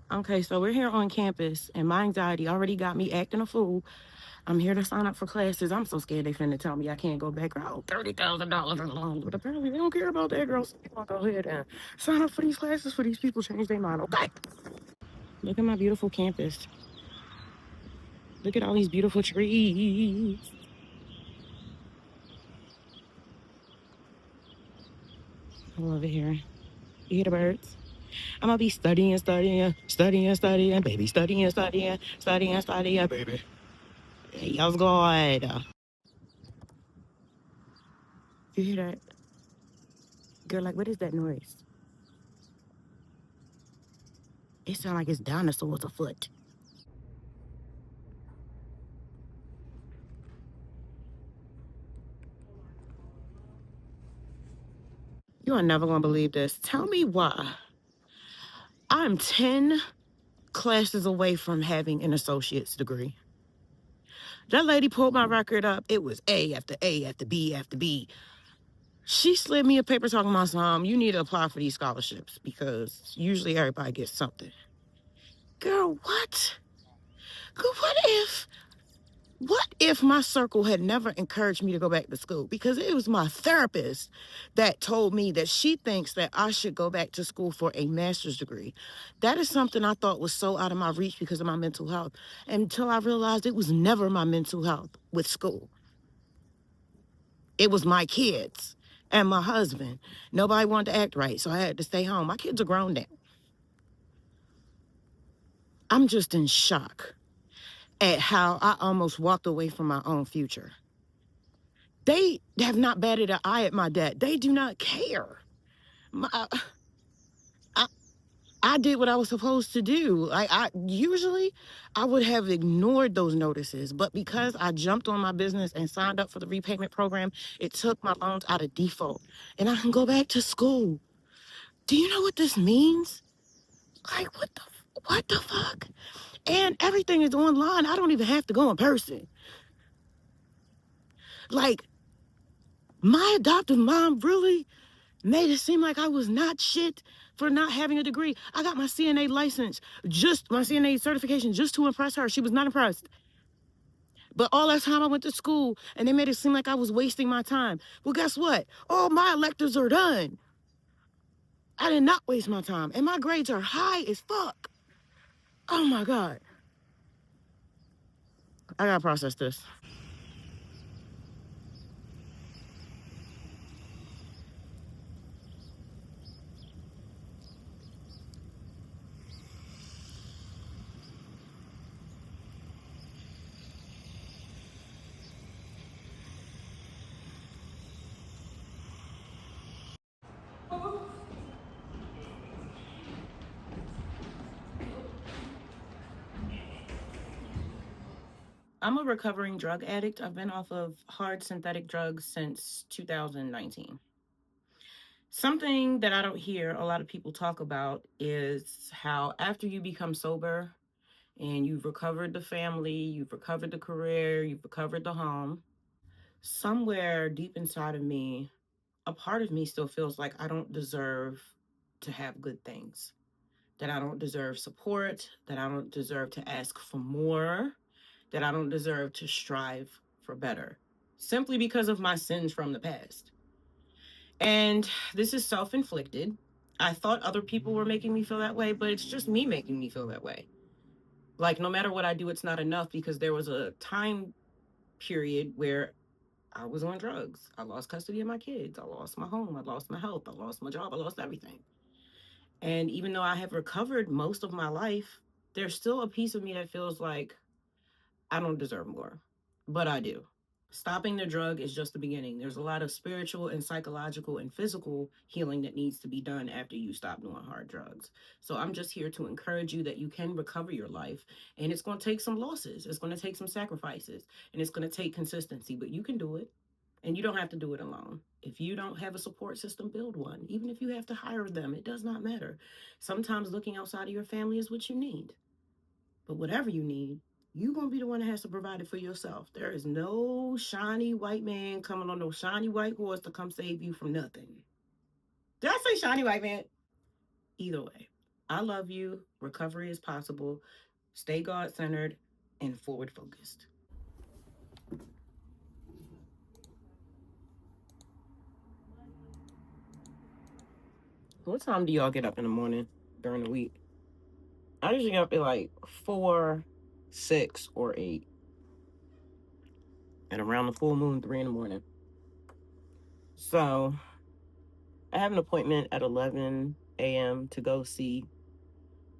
Okay, so we're here on campus, and my anxiety already got me acting a fool. I'm here to sign up for classes. I'm so scared they finna tell me I can't go back out $30,000 in loans, but apparently they don't care about that, girl. So I'm gonna go ahead and sign up for these classes for these people change their mind. Okay. Look at my beautiful campus. Look at all these beautiful trees. I love it here. You hear the birds? I'm gonna be studying, baby, studying, baby. Yes, God. You hear that? Girl, like, what is that noise? It sounds like it's dinosaurs afoot. You are never gonna believe this. Tell me why I'm 10 classes away from having an associate's degree. That lady pulled my record up. It was A after A after B after B. She slid me a paper talking about you need to apply for these scholarships because usually everybody gets something. Girl, what? Girl, what if my circle had never encouraged me to go back to school? Because it was my therapist that told me that she thinks that I should go back to school for a master's degree. That is something I thought was so out of my reach because of my mental health, until I realized it was never my mental health with school. It was my kids and my husband. Nobody wanted to act right, so I had to stay home. My kids are grown now. I'm just in shock at how I almost walked away from my own future. They have not batted an eye at my dad. They do not care. I, I did what I was supposed to do. I usually I would have ignored those notices, but because I jumped on my business and signed up for the repayment program, it took my loans out of default, and I can go back to school. Do you know what this means? Like what the fuck? And everything is online. I don't even have to go in person. Like, my adoptive mom really made it seem like I was not shit for not having a degree. I got my CNA license, just my CNA certification, just to impress her. She was not impressed. But all that time I went to school and they made it seem like I was wasting my time. Well, guess what? All my electives are done. I did not waste my time. And my grades are high as fuck. Oh my God. I gotta process this. I'm a recovering drug addict. I've been off of hard synthetic drugs since 2019. Something that I don't hear a lot of people talk about is how after you become sober and you've recovered the family, you've recovered the career, you've recovered the home, somewhere deep inside of me, a part of me still feels like I don't deserve to have good things, that I don't deserve support, that I don't deserve to ask for more, that I don't deserve to strive for better, simply because of my sins from the past. And this is self inflicted. I thought other people were making me feel that way, but it's just me making me feel that way. Like, no matter what I do, it's not enough because there was a time period where I was on drugs. I lost custody of my kids. I lost my home. I lost my health. I lost my job. I lost everything. And even though I have recovered most of my life, there's still a piece of me that feels like I don't deserve more, but I do. Stopping the drug is just the beginning. There's a lot of spiritual and psychological and physical healing that needs to be done after you stop doing hard drugs. So I'm just here to encourage you that you can recover your life, and it's going to take some losses. It's going to take some sacrifices, and it's going to take consistency, but you can do it, and you don't have to do it alone. If you don't have a support system, build one. Even if you have to hire them, it does not matter. Sometimes looking outside of your family is what you need. But whatever you need, you're going to be the one that has to provide it for yourself. There is no shiny white man coming on no shiny white horse to come save you from nothing. Did I say shiny white man? Either way. I love you. Recovery is possible. Stay God centered and forward focused. What time do y'all get up in the morning during the week? I usually get up at like 4, 6, or 8. And around the full moon, 3 in the morning. So I have an appointment at 11 a.m. to go see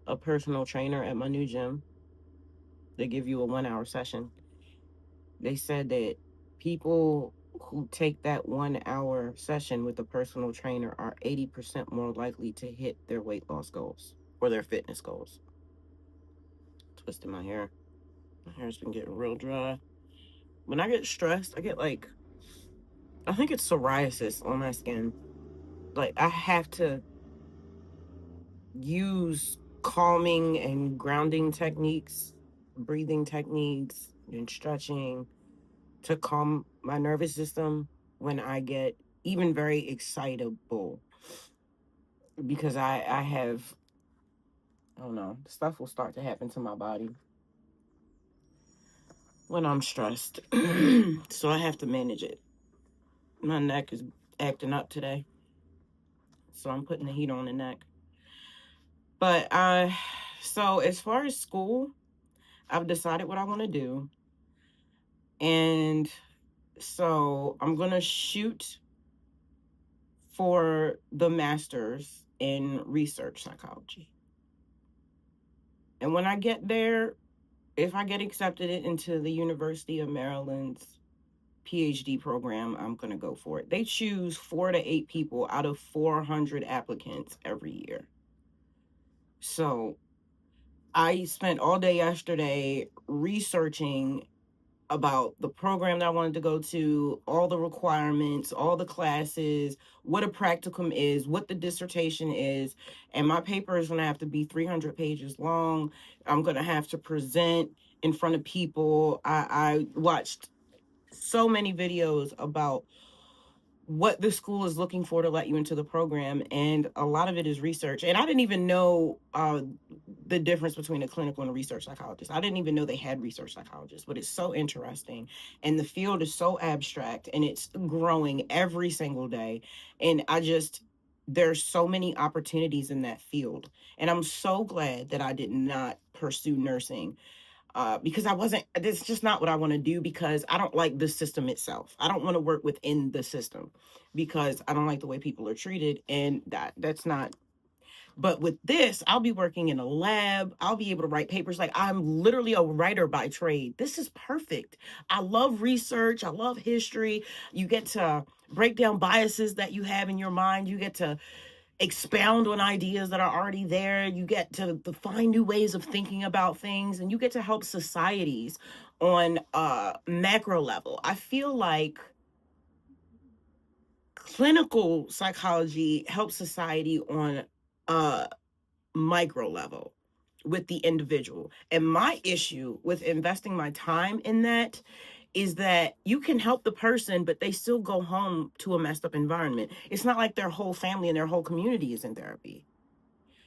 a personal trainer at my new gym. They give you a 1 hour session. They said that people who take that 1 hour session with a personal trainer are 80% more likely to hit their weight loss goals or their fitness goals. Twisting my hair. My hair's been getting real dry. When I get stressed, I get like, I think it's psoriasis on my skin. Like, I have to use calming and grounding techniques, breathing techniques, and stretching to calm my nervous system when I get even very excitable. Because I have, I don't know, stuff will start to happen to my body when I'm stressed. So I have to manage it. My neck is acting up today. So I'm putting the heat on the neck. But so as far as school, I've decided what I want to do. And so I'm going to shoot for the master's in research psychology. And when I get there, if I get accepted into the University of Maryland's PhD program, I'm going to go for it. They choose 4 to 8 people out of 400 applicants every year. So I spent all day yesterday researching about the program that I wanted to go to, all the requirements, all the classes, what a practicum is, what the dissertation is. And my paper is going to have to be 300 pages long. I'm going to have to present in front of people. I watched so many videos about what the school is looking for to let you into the program, and a lot of it is research. And I didn't even know the difference between a clinical and a research psychologist. I didn't even know they had research psychologists, but it's so interesting, and the field is so abstract, and it's growing every single day. And there's so many opportunities in that field, and I'm so glad that I did not pursue nursing, because it's just not what I want to do, because I don't like the system itself. I don't want to work within the system because I don't like the way people are treated. And that's not, but with this, I'll be working in a lab. I'll be able to write papers. Like, I'm literally a writer by trade. This is perfect. I love research. I love history. You get to break down biases that you have in your mind. You get to expound on ideas that are already there. You get to find new ways of thinking about things, and you get to help societies on a macro level. I feel like clinical psychology helps society on a micro level with the individual. And my issue with investing my time in that is that you can help the person, but they still go home to a messed up environment. It's not like their whole family and their whole community is in therapy.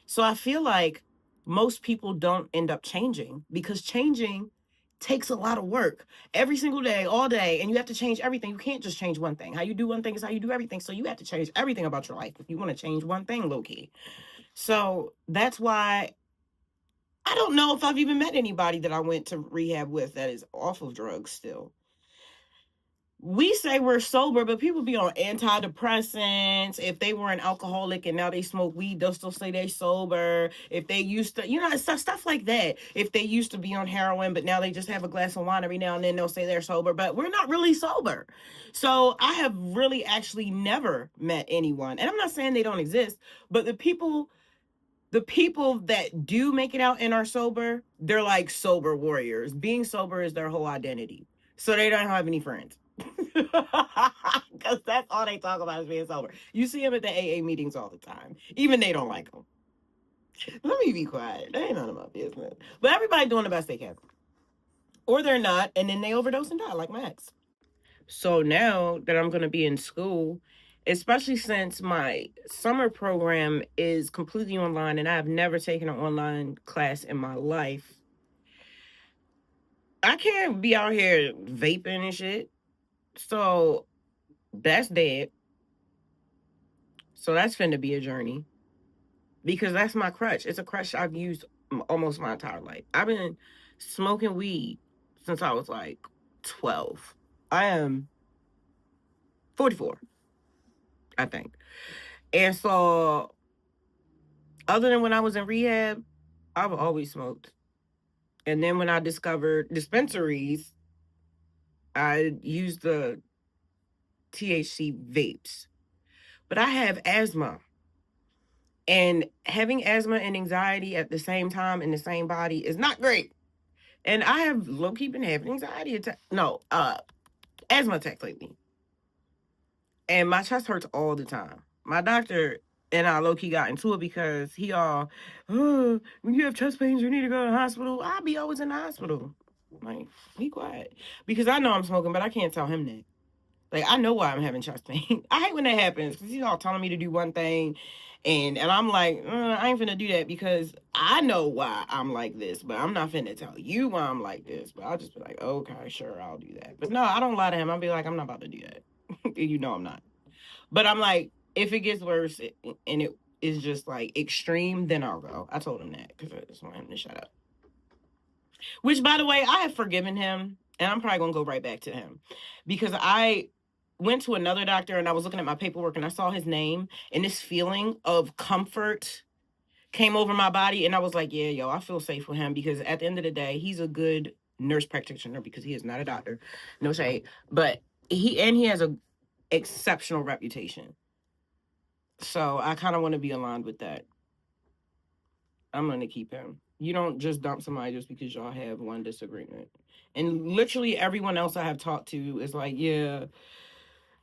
So I feel like most people don't end up changing, because changing takes a lot of work every single day, all day, and you have to change everything. You can't just change one thing. How you do one thing is how you do everything. So you have to change everything about your life if you want to change one thing, low key. So that's why I don't know if I've even met anybody that I went to rehab with that is off of drugs still. We say we're sober, but people be on antidepressants. If they were an alcoholic and now they smoke weed, they'll still say they sober. If they used to, stuff like that. If they used to be on heroin, but now they just have a glass of wine every now and then, they'll say they're sober, but we're not really sober. So I have really actually never met anyone, and I'm not saying they don't exist, but the people that do make it out and are sober, they're like sober warriors. Being sober is their whole identity. So they don't have any friends. Because that's all they talk about is being sober. You see them at the AA meetings all the time. Even they don't like them. Let me be quiet. That ain't none of my business. But everybody doing the best they can. Or they're not, and then they overdose and die, like my ex. So now that I'm going to be in school, especially since my summer program is completely online and I have never taken an online class in my life. I can't be out here vaping and shit. So that's dead. So that's finna be a journey because that's my crutch. It's a crutch I've used almost my entire life. I've been smoking weed since I was like 12. I am 44, I think. And so, other than when I was in rehab, I've always smoked. And then when I discovered dispensaries, I used the THC vapes. But I have asthma. And having asthma and anxiety at the same time in the same body is not great. And I have low-key been having anxiety attack. No, asthma attacks lately. And my chest hurts all the time. My doctor and I low-key got into it because he all, oh, when you have chest pains, you need to go to the hospital. I'll be always in the hospital. Like, be quiet. Because I know I'm smoking, but I can't tell him that. Like, I know why I'm having chest pain. I hate when that happens because he's all telling me to do one thing. And I'm like, I ain't finna do that because I know why I'm like this, but I'm not finna tell you why I'm like this. But I'll just be like, okay, sure, I'll do that. But no, I don't lie to him. I'll be like, I'm not about to do that. You know I'm not. But I'm like, if it gets worse and it is just like extreme, then I'll go. I told him that because I just want him to shut up. Which, by the way, I have forgiven him, and I'm probably going to go right back to him because I went to another doctor and I was looking at my paperwork and I saw his name and this feeling of comfort came over my body. And I was like, yeah, yo, I feel safe with him because at the end of the day, he's a good nurse practitioner because he is not a doctor. No shade. But he has a exceptional reputation. So I kind of want to be aligned with that. I'm going to keep him. You don't just dump somebody just because y'all have one disagreement. And literally everyone else I have talked to is like, yeah,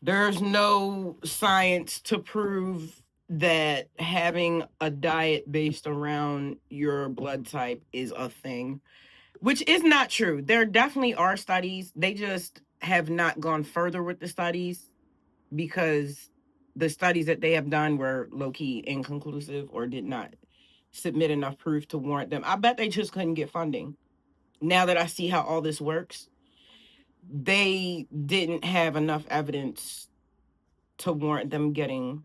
there's no science to prove that having a diet based around your blood type is a thing, which is not true. There definitely are studies. They just have not gone further with the studies because the studies that they have done were low-key inconclusive or did not submit enough proof to warrant them. I bet they just couldn't get funding. Now that I see how all this works, they didn't have enough evidence to warrant them getting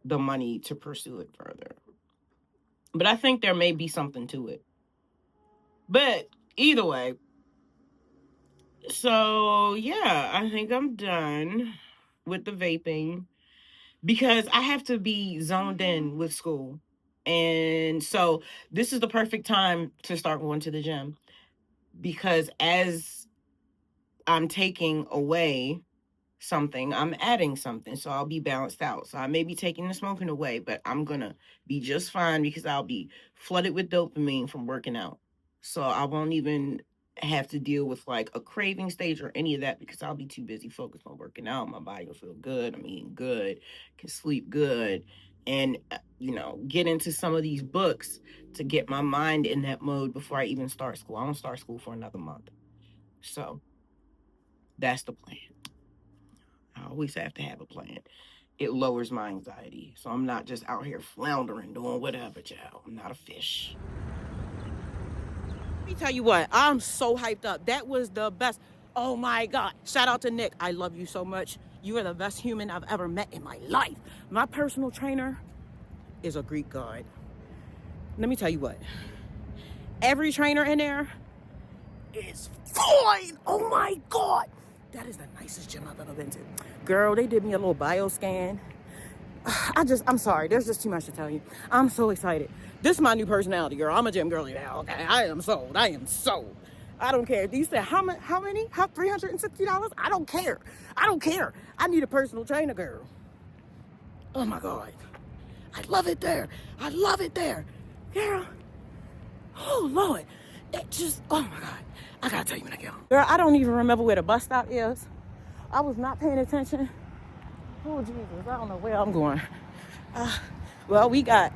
the money to pursue it further. But I think there may be something to it. But either way, so yeah, I think I'm done with the vaping because I have to be zoned in with school. And so this is the perfect time to start going to the gym because as I'm taking away something, I'm adding something. So I'll be balanced out. So I may be taking the smoking away, but I'm going to be just fine because I'll be flooded with dopamine from working out. So I won't even have to deal with like a craving stage or any of that because I'll be too busy focused on working out. My body will feel good. I'm eating good, can sleep good, and, get into some of these books to get my mind in that mode before I even start school. I won't start school for another month. So that's the plan. I always have to have a plan. It lowers my anxiety. So I'm not just out here floundering, doing whatever, child. I'm not a fish. Let me tell you what, I'm so hyped up. That was the best. Oh my God. Shout out to Nick. I love you so much. You are the best human I've ever met in my life. My personal trainer is a Greek god. Let me tell you what. Every trainer in there is fine. Oh my God. That is the nicest gym I've ever been to. Girl, they did me a little bio scan. I'm sorry. There's just too much to tell you. I'm so excited. This is my new personality, girl. I'm a gym girly now, okay? I am sold. I am sold. I don't care. You said how many? How $360? I don't care. I don't care. I need a personal trainer, girl. Oh my God. I love it there. I love it there. Girl. Oh Lord. It just, oh my God. I gotta tell you when I get home. Girl, I don't even remember where the bus stop is. I was not paying attention. Oh Jesus, I don't know where I'm going. Well, we got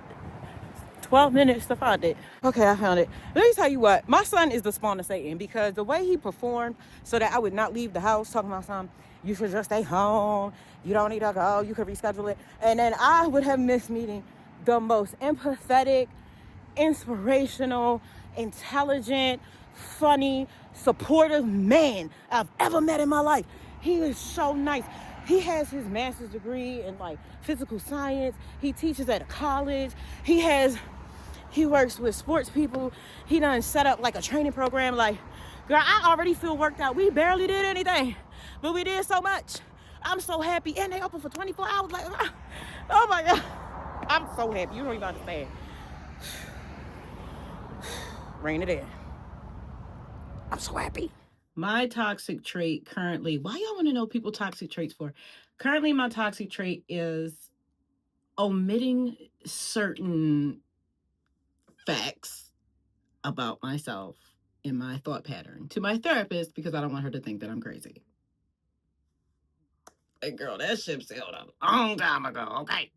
12 minutes to find it. Okay, I found it. Let me tell you what, my son is the spawn of Satan because the way he performed so that I would not leave the house, talking about something, You should just stay home. You don't need to go. You could reschedule it. And then I would have missed meeting the most empathetic, inspirational, intelligent, funny, supportive man I've ever met in my life. He is so nice. He has his master's degree in like physical science. He teaches at a college. He works with sports people. He done set up like a training program. Like, girl, I already feel worked out. We barely did anything, but we did so much. I'm so happy. And they open for 24 hours. Like, oh my God. I'm so happy. You don't even understand. Rein it in. I'm so happy. My toxic trait currently, why y'all want to know people toxic traits for? Currently, my toxic trait is omitting certain facts about myself in my thought pattern to my therapist because I don't want her to think that I'm crazy. Hey, girl, that ship sailed a long time ago, okay?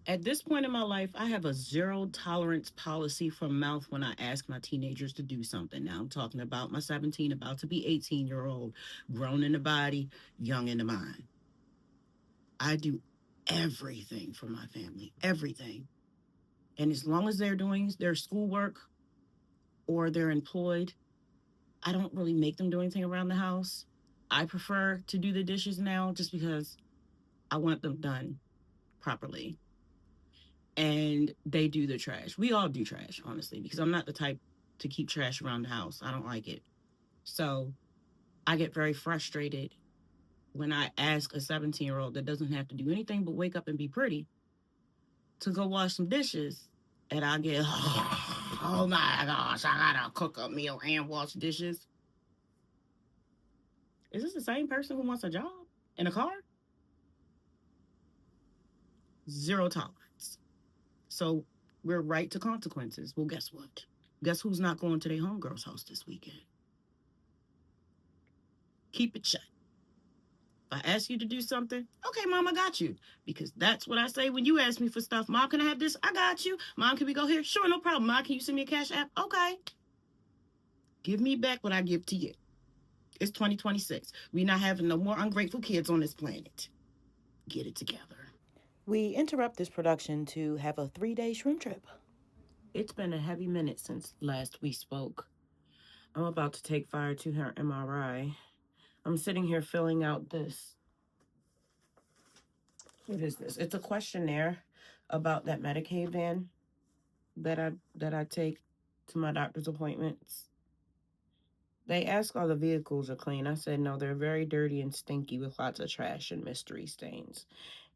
At this point in my life, I have a zero tolerance policy for mouth when I ask my teenagers to do something. Now I'm talking about my 17, about to be 18-year-old, grown in the body, young in the mind. I do everything for my family, everything. And as long as they're doing their schoolwork or they're employed, I don't really make them do anything around the house. I prefer to do the dishes now just because I want them done properly. And they do the trash. We all do trash, honestly, because I'm not the type to keep trash around the house. I don't like it. So I get very frustrated when I ask a 17-year-old that doesn't have to do anything but wake up and be pretty to go wash some dishes. And I get, oh my gosh, I gotta cook a meal and wash dishes. Is this the same person who wants a job and a car? Zero tolerance. So we're right to consequences. Well, guess what? Guess who's not going to their homegirl's house this weekend? Keep it shut. If I ask you to do something, okay, Mom, I got you. Because that's what I say when you ask me for stuff. Mom, can I have this? I got you. Mom, can we go here? Sure, no problem. Mom, can you send me a cash app? Okay. Give me back what I give to you. It's 2026. We're not having no more ungrateful kids on this planet. Get it together. We interrupt this production to have a 3-day shroom trip. It's been a heavy minute since last we spoke. I'm about to take Fire to her MRI. I'm sitting here filling out this. What is this? It's a questionnaire about that Medicaid van that I take to my doctor's appointments. They ask all the vehicles are clean. I said no, they're very dirty and stinky with lots of trash and mystery stains.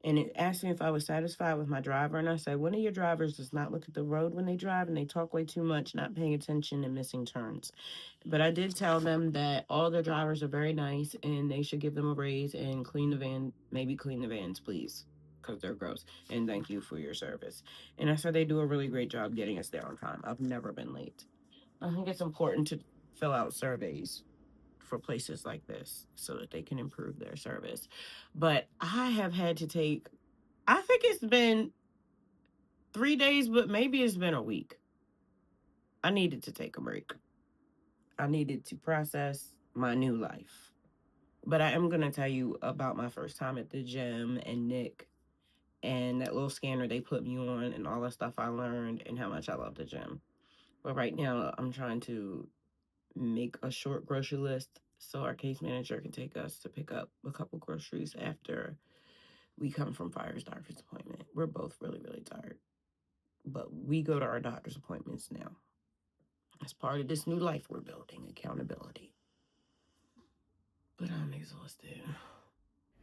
And it asked me if I was satisfied with my driver, and I said one of your drivers does not look at the road when they drive, and they talk way too much, not paying attention and missing turns. But I did tell them that all the drivers are very nice, and they should give them a raise and clean the van, maybe clean the vans, please, because they're gross. And thank you for your service. And I said they do a really great job getting us there on time. I've never been late. I think it's important to fill out surveys for places like this so that they can improve their service. But I have had to take, I think it's been 3 days, but maybe it's been a week. I needed to take a break. I needed to process my new life. But I am going to tell you about my first time at the gym and Nick and that little scanner they put me on and all the stuff I learned and how much I love the gym. But right now, I'm trying to make a short grocery list so our case manager can take us to pick up a couple groceries after we come from Fire's doctor's appointment. We're both really, really tired. But we go to our doctor's appointments now. As part of this new life we're building, accountability. But I'm exhausted.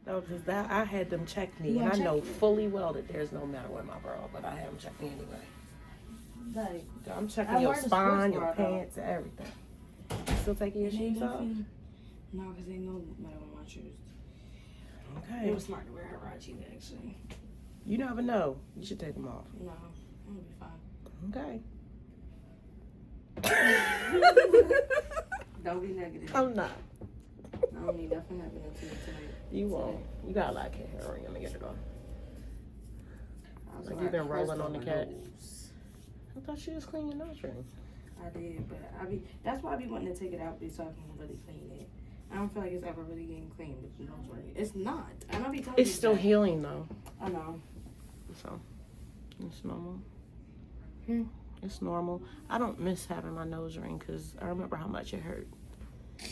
No, just that I had them check me, and I know fully well that there's no matter what my bra, but I had them check me anyway. Like, I'm checking your spine, your pants, and everything. You still taking your shoes off? No, because they know matter what my shoes. Okay. It was smart to wear her raw cheese, actually. You never know. You should take them off. No, I'm gonna be fine. Okay. Don't be negative. I'm not. I don't need nothing happening to me tonight. You won't. You got a lot of cat hair on you. Let me get it on. Like you've been rolling on the cat. I thought you was cleaning your nose ring. I did, but that's why I be wanting to take it out so I can really clean it. I don't feel like it's ever really getting clean with the nose ring. It's not. And I'll be telling It's you still that. healing though. I know. So it's normal. Hmm. It's normal. I don't miss having my nose ring because I remember how much it hurt.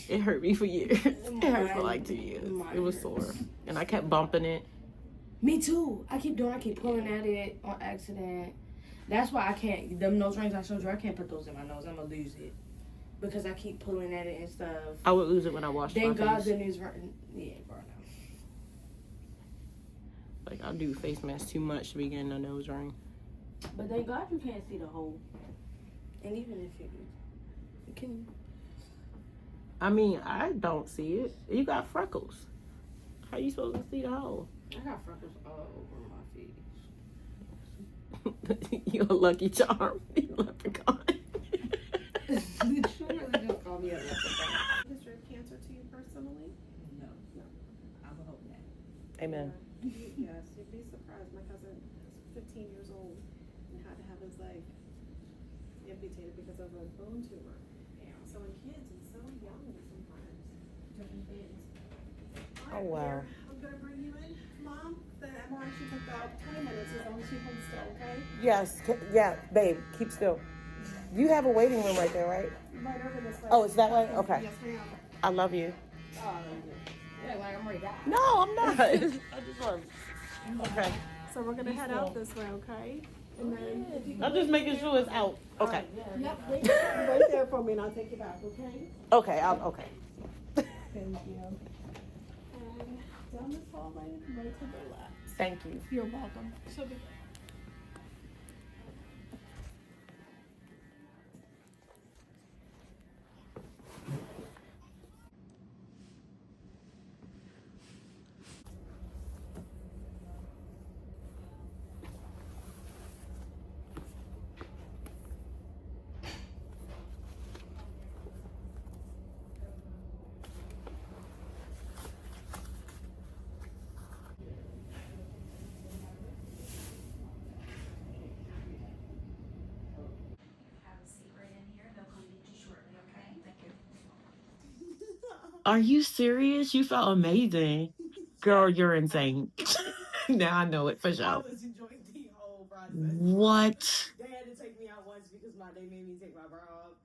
It hurt me for years. It hurt for like 2 years. It was sore. And I kept bumping it. Me too. I keep pulling at it on accident. That's why I can't, them nose rings I showed you, I can't put those in my nose. I'm going to lose it. Because I keep pulling at it and stuff. I would lose it when I washed my face. Thank God the news, yeah, bro, no. Like, I do face masks too much to be getting a nose ring. But thank God you can't see the hole. And even if you can. I mean, I don't see it. You got freckles. How you supposed to see the hole? I got freckles all over my face. You're a lucky charm. You leprechaun. Did you really just call me a leprechaun? History of cancer to you personally? No. I would hope not. Amen. Yes, you'd be surprised. My cousin is 15 years old and had to have his leg amputated because of a bone tumor. So in kids, it's so young sometimes. Different things. Oh, wow. I'm going to bring you in, Mom. The MRI should take about 20 minutes as long as you hold still, okay? Yes, yeah, babe, keep still. You have a waiting room right there, right? Right over this way. Oh, it's that way? Okay. Yes, ma'am. I love you. Yeah, like I'm ready to die. No, I'm not. I just want. Okay. So we're going to head out this way, okay? And then if you I'm just making sure it's out. Okay. Yep, wait there for me and I'll take you back, okay? Okay. Okay. Thank you. And down this hallway, right to the left. Thank you. You're welcome. She'll be Are you serious? You felt amazing. Girl, you're insane. Now I know it for I sure. was enjoying the whole process. What? They had to take me out once because they made me take my bra off.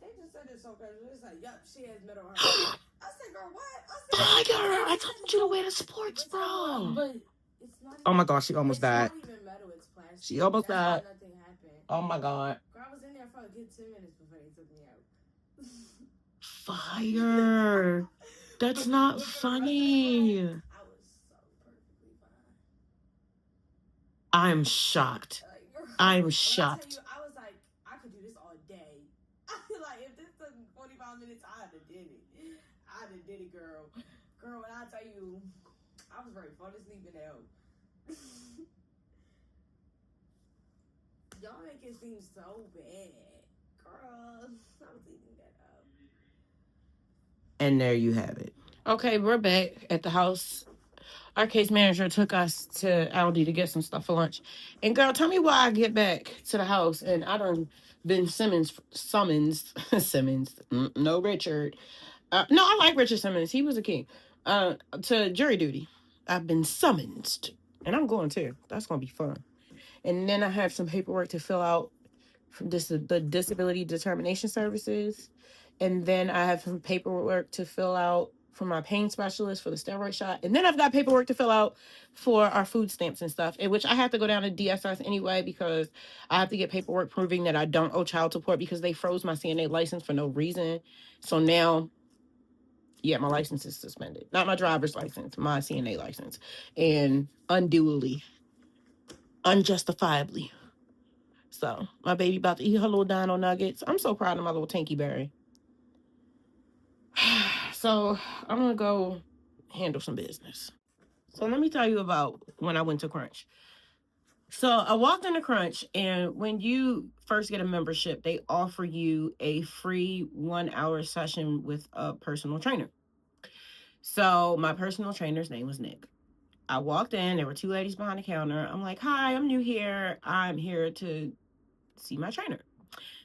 They just said it so casual. It's like, yup, she has metal on her. I said, girl, what? I said, Oh my God! I told you to wear the sports bra. But it's not even, Oh my God! She almost died. It's not even metal, it's plastic. She almost That's died. why nothing happened. Oh my God! Girl, I was in there for a good 10 minutes before they took me out. Fire! That's not funny. I was so perfectly fine. I'm shocked. Like, girl, I'm when shocked. I tell you, I was like, I could do this all day. Like, if this took 45 minutes, I'd have did it. I'd have did it, girl. Girl, when I tell you, I was ready to fall asleep in hell. Y'all make it seem so bad. Girl, I was eating that up. And there you have it. Okay, we're back at the house. Our case manager took us to Aldi to get some stuff for lunch. And girl, tell me why I get back to the house and I done been summoned. No Richard. No, I like Richard Simmons. He was a king. To jury duty. I've been summoned. And I'm going too. That's going to be fun. And then I have some paperwork to fill out from the disability determination services. And then I have some paperwork to fill out for my pain specialist for the steroid shot. And then I've got paperwork to fill out for our food stamps and stuff, in which I have to go down to DSS anyway because I have to get paperwork proving that I don't owe child support because they froze my CNA license for no reason. So now, yeah, my license is suspended. Not my driver's license, my CNA license. And unduly, unjustifiably. So my baby about to eat her little dino nuggets. I'm so proud of my little Tanky Berry. So I'm gonna go handle some business. So let me tell you about when I went to Crunch. So I walked into Crunch, and when you first get a membership, they offer you a free 1-hour session with a personal trainer. So my personal trainer's name was Nick. I walked in, there were 2 ladies behind the counter. I'm like, hi, I'm new here. I'm here to see my trainer.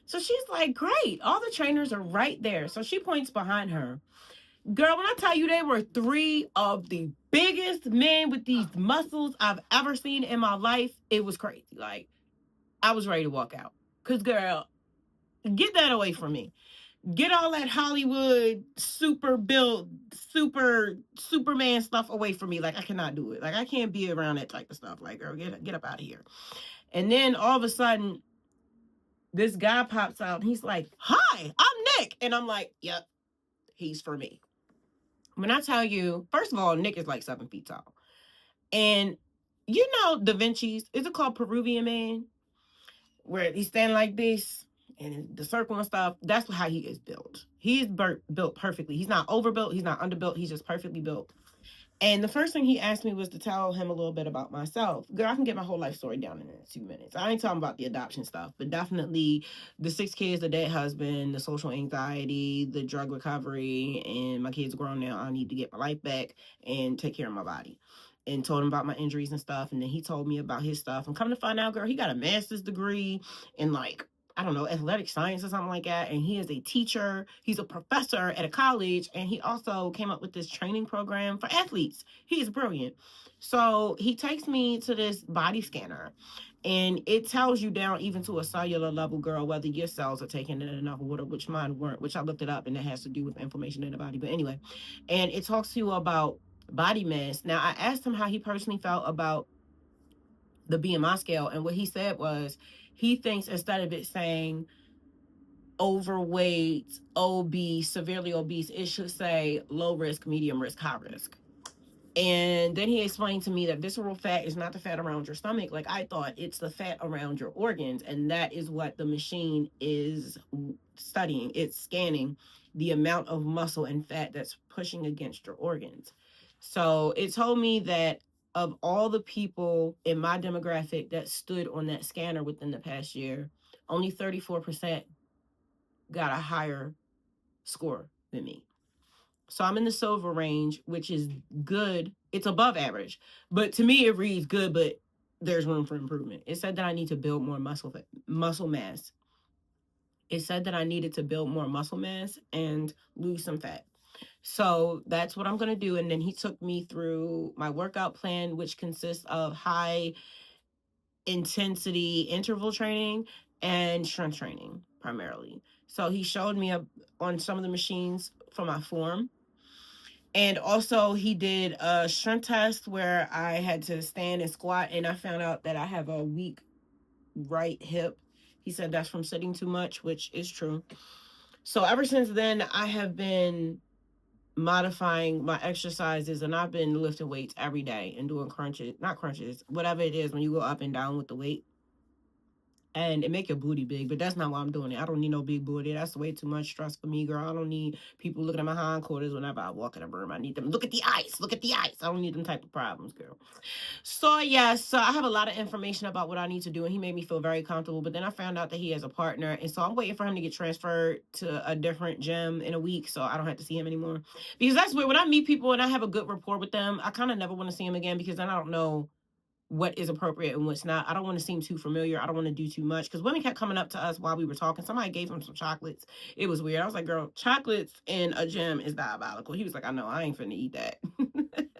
So she's like, great. All the trainers are right there. So she points behind her. Girl, when I tell you they were three of the biggest men with these muscles I've ever seen in my life, it was crazy. Like, I was ready to walk out. Because, girl, get that away from me. Get all that Hollywood super built, Superman stuff away from me. Like, I cannot do it. Like, I can't be around that type of stuff. Like, girl, get up out of here. And then all of a sudden, this guy pops out and he's like, hi, I'm Nick. And I'm like, yep, he's for me. When I tell you, first of all, Nick is like 7 feet tall. And you know Da Vinci's, is it called Peruvian Man? Where he's standing like this and the circle and stuff. That's how he is built. He is built perfectly. He's not overbuilt. He's not underbuilt. He's just perfectly built. And the first thing he asked me was to tell him a little bit about myself. Girl, I can get my whole life story down in 2 minutes. I ain't talking about the adoption stuff, but definitely the 6 kids, the dead husband, the social anxiety, the drug recovery, and my kids are grown now. I need to get my life back and take care of my body. And told him about my injuries and stuff. And then he told me about his stuff. And come to find out, girl, he got a master's degree in like, I don't know, athletic science or something like that. And he is a teacher. He's a professor at a college. And he also came up with this training program for athletes. He is brilliant. So he takes me to this body scanner. And it tells you down even to a cellular level, girl, whether your cells are taking in enough water, which mine weren't, which I looked it up, and it has to do with inflammation in the body. But anyway, and it talks to you about body mass. Now, I asked him how he personally felt about the BMI scale, and what he said was he thinks instead of it saying overweight, obese, severely obese, it should say low risk, medium risk, high risk. And then he explained to me that visceral fat is not the fat around your stomach. Like I thought, it's the fat around your organs. And that is what the machine is studying. It's scanning the amount of muscle and fat that's pushing against your organs. So it told me that of all the people in my demographic that stood on that scanner within the past year, only 34% got a higher score than me. So I'm in the silver range, which is good. It's above average. But to me, it reads good, but there's room for improvement. It said that I need to build more muscle mass. It said that I needed to build more muscle mass and lose some fat. So that's what I'm going to do. And then he took me through my workout plan, which consists of high intensity interval training and strength training primarily. So he showed me on some of the machines for my form. And also, he did a strength test where I had to stand and squat, and I found out that I have a weak right hip. He said that's from sitting too much, which is true. So ever since then, I have been modifying my exercises, and I've been lifting weights every day and doing crunches, not crunches, whatever it is when you go up and down with the weight. And it make your booty big, but that's not why I'm doing it. I don't need no big booty. That's way too much stress for me, girl. I don't need people looking at my hindquarters whenever I walk in a room. I need them. Look at the ice. Look at the ice. I don't need them type of problems, girl. So, yeah, so I have a lot of information about what I need to do, and he made me feel very comfortable. But then I found out that he has a partner, and so I'm waiting for him to get transferred to a different gym in a week so I don't have to see him anymore. Because that's weird. When I meet people and I have a good rapport with them, I kind of never want to see him again because then I don't know what is appropriate and what's not. I don't want to seem too familiar. I don't want to do too much because women kept coming up to us while we were talking. Somebody gave him some chocolates. It was weird. I was like, girl, chocolates in a gym is diabolical. He was like, I know, I ain't finna eat that.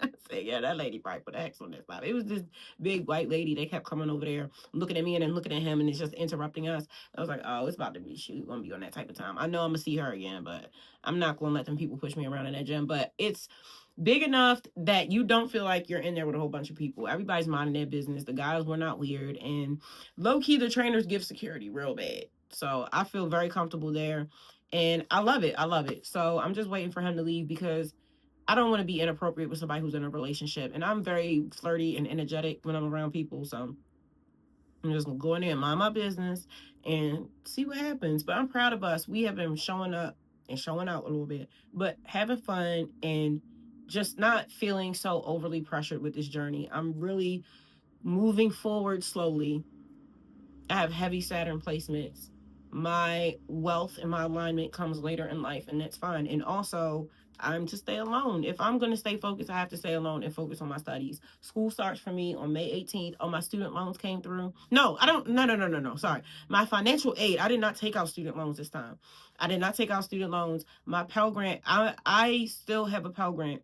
I said, yeah, that lady probably put an X on that spot. It was this big white lady. They kept coming over there looking at me and then looking at him, and it's just interrupting us. I was like, oh, it's about to be, shoot, gonna be on that type of time. I know I'm gonna see her again, but I'm not gonna let them people push me around in that gym. But it's big enough that you don't feel like you're in there with a whole bunch of people. Everybody's minding their business. The guys were not weird, and low key, the trainers give security real bad. So I feel very comfortable there, and I love it. I love it. So I'm just waiting for him to leave because I don't want to be inappropriate with somebody who's in a relationship, and I'm very flirty and energetic when I'm around people. So I'm just gonna go in there and mind my business and see what happens. But I'm proud of us. We have been showing up and showing out a little bit, but having fun and just not feeling so overly pressured with this journey. I'm really moving forward slowly. I have heavy Saturn placements. My wealth and my alignment comes later in life, and that's fine. And also, I'm to stay alone. If I'm going to stay focused, I have to stay alone and focus on my studies. School starts for me on May 18th. Oh, my student loans came through. No, I don't. No, no, no, no, no. Sorry. My financial aid. I did not take out student loans this time. I did not take out student loans. My Pell Grant, I still have a Pell Grant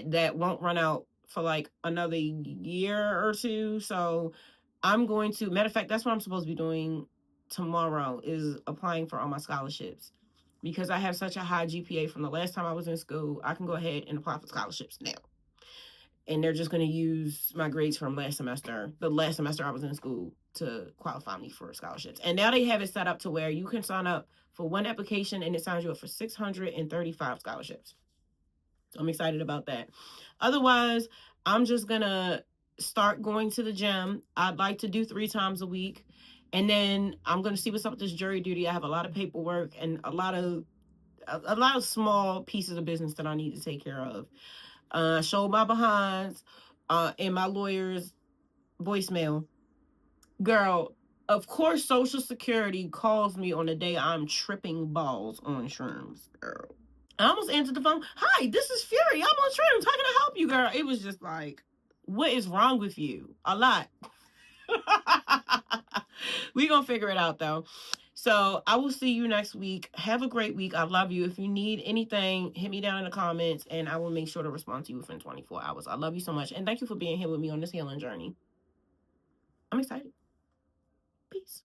that won't run out for like another year or two. So I'm going to, matter of fact, that's what I'm supposed to be doing tomorrow, is applying for all my scholarships. Because I have such a high GPA from the last time I was in school, I can go ahead and apply for scholarships now. And they're just going to use my grades from last semester, the last semester I was in school, to qualify me for scholarships. And now they have it set up to where you can sign up for one application and it signs you up for 635 scholarships. So I'm excited about that. Otherwise, I'm just going to start going to the gym. I'd like to do 3 times a week. And then I'm going to see what's up with this jury duty. I have a lot of paperwork and a lot of small pieces of business that I need to take care of. Show my behinds in my lawyer's voicemail. Girl, of course, Social Security calls me on the day I'm tripping balls on shrooms, girl. I almost answered the phone. Hi, this is Fury. I'm on shrooms. How can I help you, girl? It was just like, what is wrong with you? A lot. We gonna figure it out though. So I will see you next week. Have a great week. I love you. If you need anything, hit me down in the comments and I will make sure to respond to you within 24 hours. I love you so much. And thank you for being here with me on this healing journey. I'm excited. Peace.